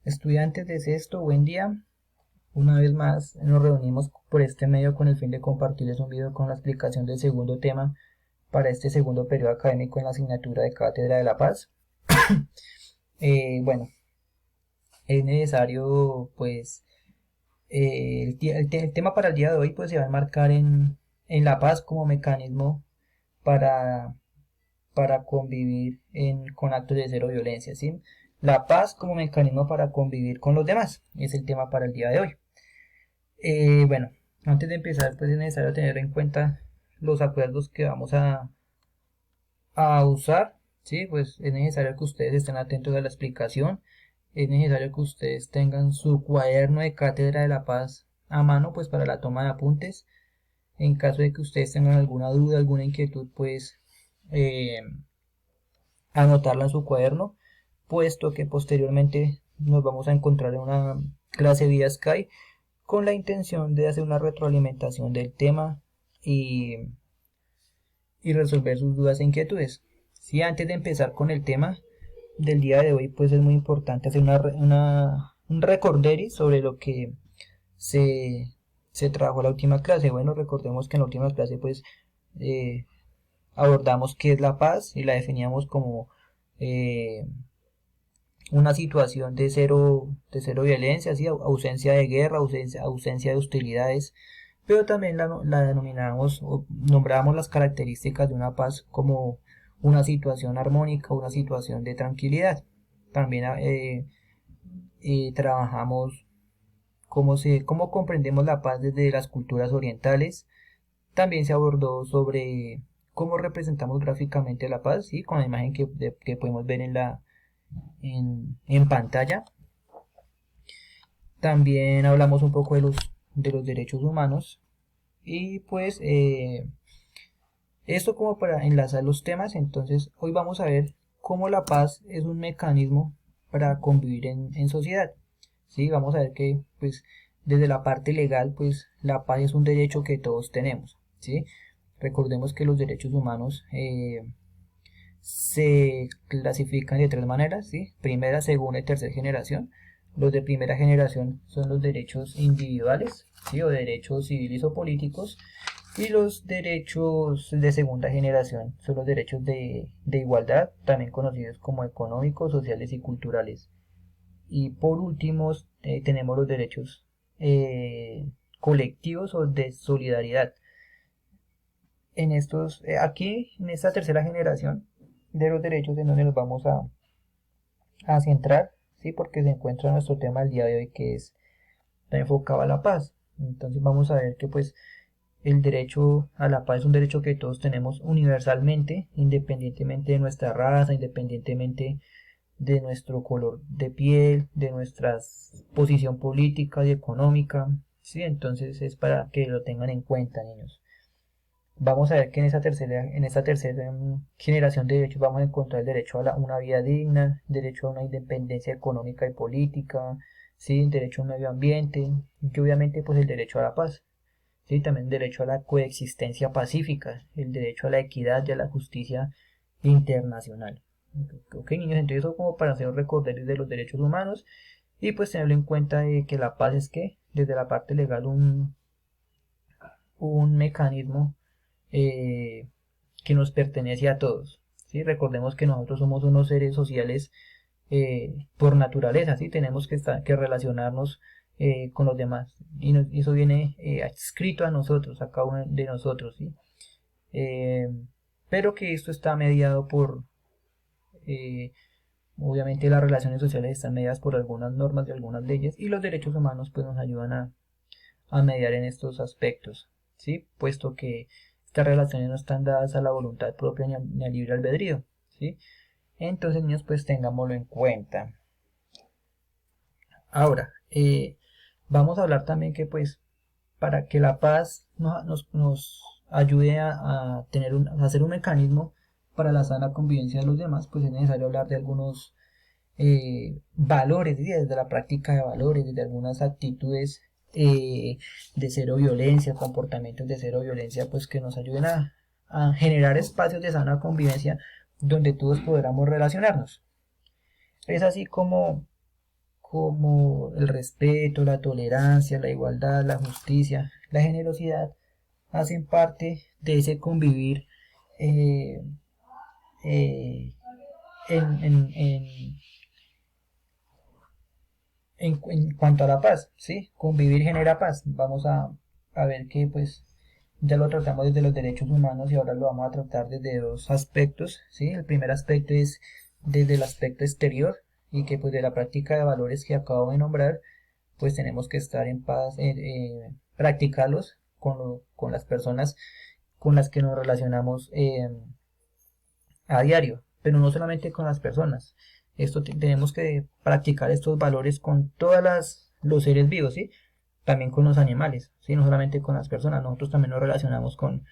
Estudiantes de sexto, buen día. Una vez más nos reunimos por este medio con el fin de compartirles un video con la explicación del segundo tema para este segundo periodo académico en la asignatura de Cátedra de la Paz. Bueno, es necesario pues el tema para el día de hoy pues se va a enmarcar en la paz como mecanismo para, para convivir con actos de cero violencia, ¿sí? La paz como mecanismo para convivir con los demás es el tema para el día de hoy. Bueno, antes de empezar, pues es necesario tener en cuenta los acuerdos que vamos a usar, ¿sí? Pues es necesario que ustedes estén atentos a la explicación, es necesario que ustedes tengan su cuaderno de Cátedra de la Paz a mano, pues para la toma de apuntes. En caso de que ustedes tengan alguna duda, alguna inquietud, pues eh, anotarla en su cuaderno, puesto que posteriormente nos vamos a encontrar en una clase vía Skype con la intención de hacer una retroalimentación del tema y, y resolver sus dudas e inquietudes. Si antes de empezar con el tema del día de hoy, pues es muy importante hacer un recorderi sobre lo que se, se trabajó en la última clase. Bueno, recordemos que en la última clase pues eh, abordamos qué es la paz y la definíamos como eh, una situación de cero violencia, ¿sí? Ausencia de guerra, ausencia de hostilidades, pero también la denominamos o nombrábamos las características de una paz como una situación armónica, una situación de tranquilidad. También trabajamos cómo comprendemos la paz desde las culturas orientales. También se abordó sobre cómo representamos gráficamente la paz, ¿sí? Con la imagen que podemos ver en pantalla. También hablamos un poco de los derechos humanos y pues esto como para enlazar los temas. Entonces hoy vamos a ver cómo la paz es un mecanismo para convivir en sociedad. ¿Sí? Vamos a ver que pues desde la parte legal pues la paz es un derecho que todos tenemos. ¿Sí? Recordemos que los derechos humanos se clasifican de tres maneras, ¿sí? Primera, segunda y tercera generación. Los de primera generación son los derechos individuales, ¿sí? O derechos civiles o políticos. Y los derechos de segunda generación son los derechos de igualdad, también conocidos como económicos, sociales y culturales. Y por último tenemos los derechos colectivos o de solidaridad. Aquí, en esta tercera generación de los derechos en donde nos vamos a centrar, ¿sí? Porque se encuentra nuestro tema del día de hoy que está enfocado a la paz. Entonces vamos a ver que pues el derecho a la paz es un derecho que todos tenemos universalmente, independientemente de nuestra raza, independientemente de nuestro color de piel, de nuestra posición política y económica, ¿sí? Entonces es para que lo tengan en cuenta, niños. Vamos a ver que en esta tercera generación de derechos vamos a encontrar el derecho a una vida digna, derecho a una independencia económica y política, ¿sí? Derecho a un medio ambiente y obviamente pues el derecho a la paz, ¿sí? También el derecho a la coexistencia pacífica, el derecho a la equidad y a la justicia internacional. Ok, niños, entonces eso como para hacer un recorderis de los derechos humanos y pues tenerlo en cuenta de que la paz es que desde la parte legal un mecanismo eh, que nos pertenece a todos. ¿Sí? Recordemos que nosotros somos unos seres sociales por naturaleza, ¿sí? Tenemos que relacionarnos con los demás y eso viene adscrito a nosotros, a cada uno de nosotros, ¿sí? Eh, pero que esto está mediado por, eh, obviamente las relaciones sociales están mediadas por algunas normas y algunas leyes y los derechos humanos pues nos ayudan a mediar en estos aspectos, ¿sí? Puesto que estas relaciones no están dadas a la voluntad propia ni al libre albedrío, ¿sí? Entonces, niños, pues tengámoslo en cuenta. Ahora, vamos a hablar también que pues para que la paz nos ayude a hacer un mecanismo para la sana convivencia de los demás, pues es necesario hablar de algunos valores, desde la práctica de valores, desde algunas actitudes de cero violencia, comportamientos de cero violencia, pues que nos ayuden a generar espacios de sana convivencia donde todos podamos relacionarnos. Es así como el respeto, la tolerancia, la igualdad, la justicia, la generosidad, hacen parte de ese convivir eh, eh, en, en, en, en cuanto a la paz, ¿sí? Convivir genera paz. Vamos a ver que pues ya lo tratamos desde los derechos humanos y ahora lo vamos a tratar desde dos aspectos, ¿sí? El primer aspecto es desde el aspecto exterior y que pues de la práctica de valores que acabo de nombrar, pues tenemos que estar en paz, practicarlos con las personas con las que nos relacionamos a diario, pero no solamente con las personas. Tenemos que practicar estos valores con los seres vivos, ¿sí? También con los animales, ¿sí? No solamente con las personas, nosotros también nos relacionamos con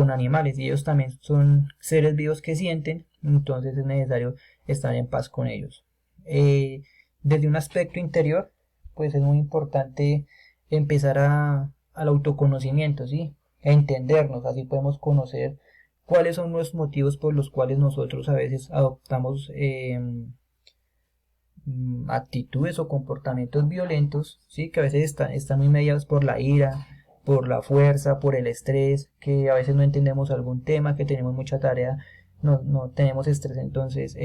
animales y ellos también son seres vivos que sienten, entonces es necesario estar en paz con ellos. Desde un aspecto interior, pues es muy importante empezar al autoconocimiento, ¿sí? A entendernos, así podemos conocer cuáles son los motivos por los cuales nosotros a veces adoptamos actitudes o comportamientos violentos, ¿sí? Que a veces están muy mediados por la ira, por la fuerza, por el estrés, que a veces no entendemos algún tema, que tenemos mucha tarea, no tenemos estrés, entonces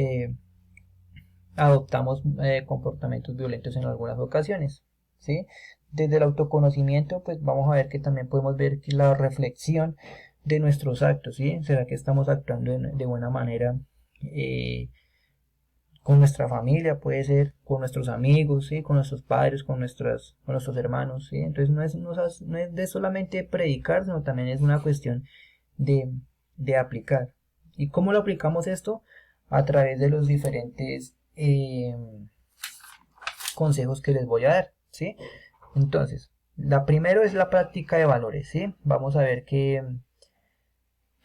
adoptamos comportamientos violentos en algunas ocasiones, ¿sí? Desde el autoconocimiento, pues vamos a ver que también podemos ver que la reflexión de nuestros actos, ¿sí? ¿Será que estamos actuando de buena manera con nuestra familia? Puede ser con nuestros amigos, ¿sí? Con nuestros padres, con nuestros hermanos, ¿sí? Entonces no es de solamente predicar, sino también es una cuestión de, de aplicar. ¿Y cómo lo aplicamos esto? A través de los diferentes consejos que les voy a dar, ¿sí? Entonces, la primero es la práctica de valores, ¿sí? Vamos a ver que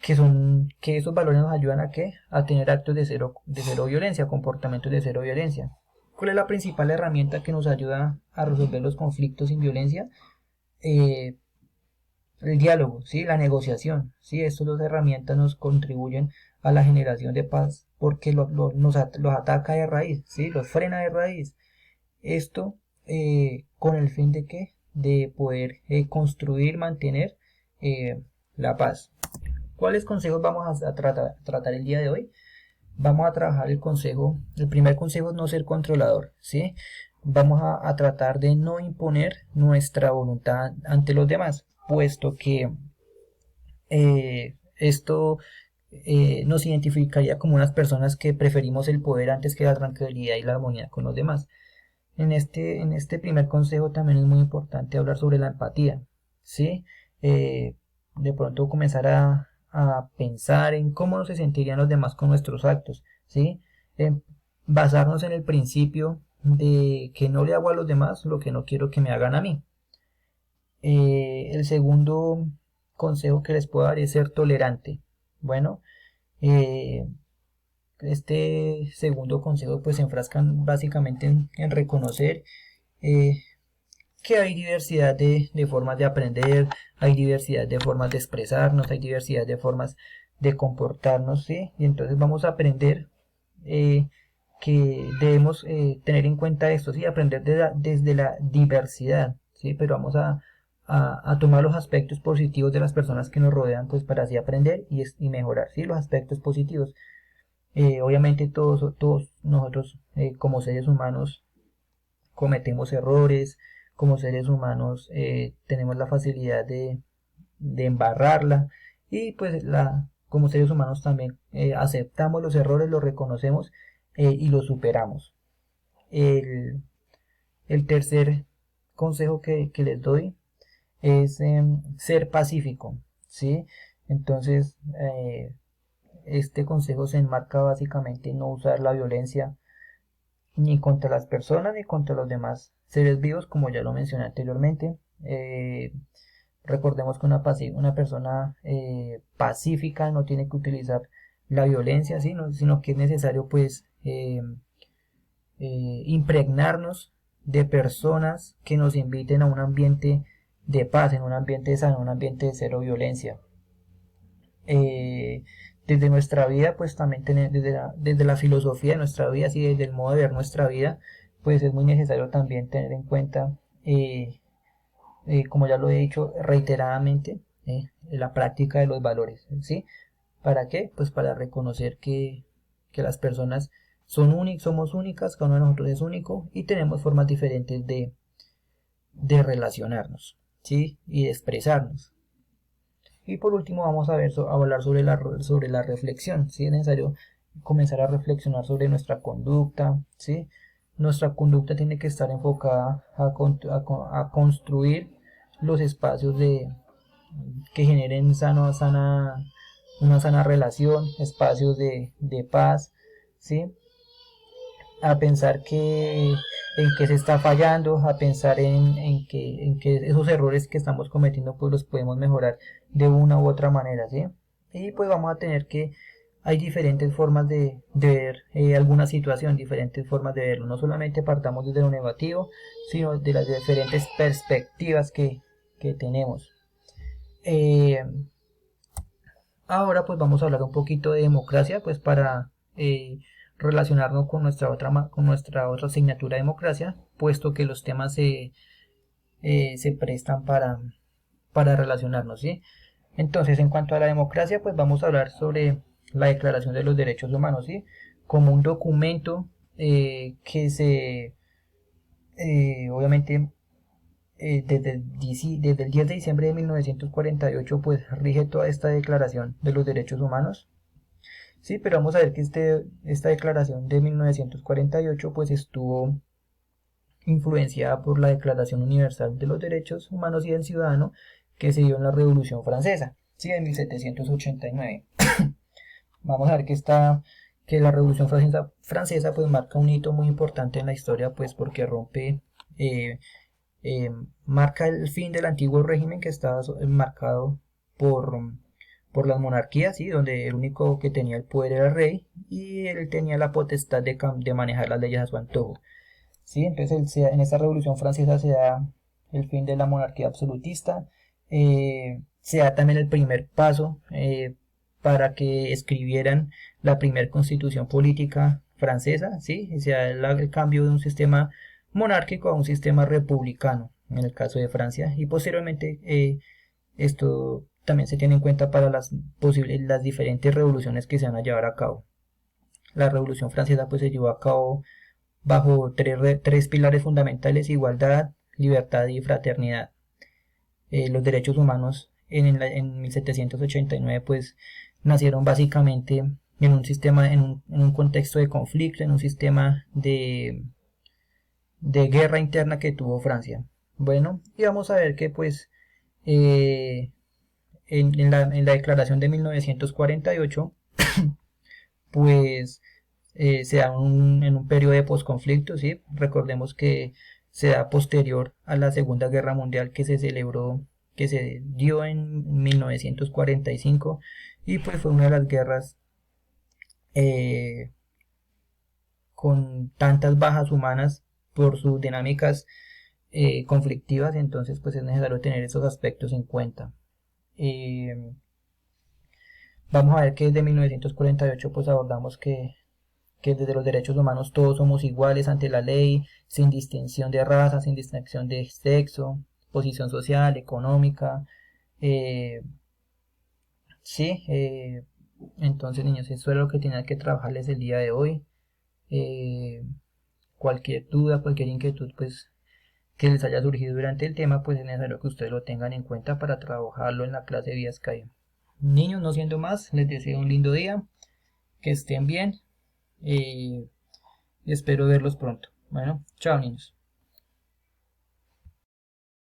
esos valores nos ayudan a qué? A tener actos de cero violencia, comportamientos de cero violencia. ¿Cuál es la principal herramienta que nos ayuda a resolver los conflictos sin violencia? Eh, el diálogo, ¿sí? La negociación, ¿sí? Estas dos herramientas nos contribuyen a la generación de paz porque los ataca de raíz, ¿sí? Los frena de raíz. Esto con el fin de qué? De poder construir, mantener la paz. ¿Cuáles consejos vamos a tratar el día de hoy? Vamos a trabajar el primer consejo es no ser controlador, ¿sí? Vamos a tratar de no imponer nuestra voluntad ante los demás, puesto que esto nos identificaría como unas personas que preferimos el poder antes que la tranquilidad y la armonía con los demás. En este primer consejo también es muy importante hablar sobre la empatía, ¿sí? De pronto comenzar a pensar en cómo nos sentirían los demás con nuestros actos, ¿sí? Basarnos en el principio de que no le hago a los demás lo que no quiero que me hagan a mí. El segundo consejo que les puedo dar es ser tolerante. Bueno, eh, este segundo consejo pues se enfrascan básicamente en reconocer eh, que hay diversidad de formas de aprender, hay diversidad de formas de expresarnos, hay diversidad de formas de comportarnos, ¿sí? Y entonces vamos a aprender que debemos tener en cuenta esto, ¿sí? Aprender desde la diversidad, ¿sí? Pero vamos a tomar los aspectos positivos de las personas que nos rodean, pues para así aprender y mejorar, ¿sí? Los aspectos positivos. Obviamente todos nosotros como seres humanos cometemos errores, como seres humanos tenemos la facilidad de embarrarla y pues como seres humanos también aceptamos los errores, los reconocemos y los superamos. El, el tercer consejo que les doy es ser pacífico, ¿sí? Entonces, este consejo se enmarca básicamente en no usar la violencia ni contra las personas ni contra los demás seres vivos, como ya lo mencioné anteriormente. Recordemos que una persona pacífica no tiene que utilizar la violencia, ¿sí? Sino que es necesario pues impregnarnos de personas que nos inviten a un ambiente de paz, en un ambiente sano, un ambiente de cero violencia. Desde nuestra vida, pues también desde la filosofía de nuestra vida, así desde el modo de ver nuestra vida, pues es muy necesario también tener en cuenta, como ya lo he dicho reiteradamente, la práctica de los valores, ¿sí? ¿Para qué? Pues para reconocer que las personas somos únicas, cada uno de nosotros es único y tenemos formas diferentes de relacionarnos, ¿sí? Y de expresarnos. Y por último vamos a hablar sobre la reflexión, ¿sí? Es necesario comenzar a reflexionar sobre nuestra conducta, ¿sí? Nuestra conducta tiene que estar enfocada a construir los espacios que generen una sana relación, espacios de paz, ¿sí? A pensar en que se está fallando, a pensar en que esos errores que estamos cometiendo pues los podemos mejorar de una u otra manera, ¿sí? Y pues vamos a tener que hay diferentes formas de ver alguna situación, diferentes formas de verlo. No solamente partamos desde lo negativo, sino de las diferentes perspectivas que tenemos. Eh, Ahora pues vamos a hablar un poquito de democracia, pues para relacionarnos con nuestra otra asignatura de democracia, puesto que los temas se prestan para relacionarnos, ¿sí? Entonces, en cuanto a la democracia, pues vamos a hablar sobre la Declaración de los Derechos Humanos, ¿sí? Como un documento obviamente, desde el 10 de diciembre de 1948 pues rige toda esta declaración de los derechos humanos. Sí, pero vamos a ver que esta declaración de 1948 pues estuvo influenciada por la Declaración Universal de los Derechos Humanos y del Ciudadano que se dio en la Revolución Francesa, sí, en 1789. Vamos a ver que la Revolución Francesa pues marca un hito muy importante en la historia pues porque eh, marca el fin del antiguo régimen que estaba marcado por, por las monarquías, ¿sí? Donde el único que tenía el poder era el rey y él tenía la potestad de manejar las leyes a su antojo. ¿Sí? Entonces en esta revolución francesa se da el fin de la monarquía absolutista, se da también el primer paso para que escribieran la primera constitución política francesa, ¿sí? Se da el cambio de un sistema monárquico a un sistema republicano, en el caso de Francia, y posteriormente esto también se tiene en cuenta para las diferentes revoluciones que se van a llevar a cabo. La revolución francesa pues se llevó a cabo bajo tres pilares fundamentales: igualdad, libertad y fraternidad. Los derechos humanos en 1789 pues nacieron básicamente en un sistema, en un contexto de conflicto, en un sistema de guerra interna que tuvo Francia. Bueno, y vamos a ver que pues eh, en la declaración de 1948 pues se da en un periodo de posconflicto, ¿sí? Recordemos que se da posterior a la Segunda Guerra Mundial que se dio en 1945 y pues fue una de las guerras eh, con tantas bajas humanas por sus dinámicas conflictivas, entonces pues es necesario tener esos aspectos en cuenta. Vamos a ver que desde 1948 pues abordamos que desde los derechos humanos todos somos iguales ante la ley, sin distinción de raza, sin distinción de sexo, posición social, económica. eh, sí, entonces niños, eso es lo que tenía que trabajarles el día de hoy. Eh, Cualquier duda, cualquier inquietud pues que les haya surgido durante el tema, pues es necesario que ustedes lo tengan en cuenta para trabajarlo en la clase vía Skype. Niños, no siendo más, les deseo un lindo día, que estén bien y espero verlos pronto. Bueno, chao niños.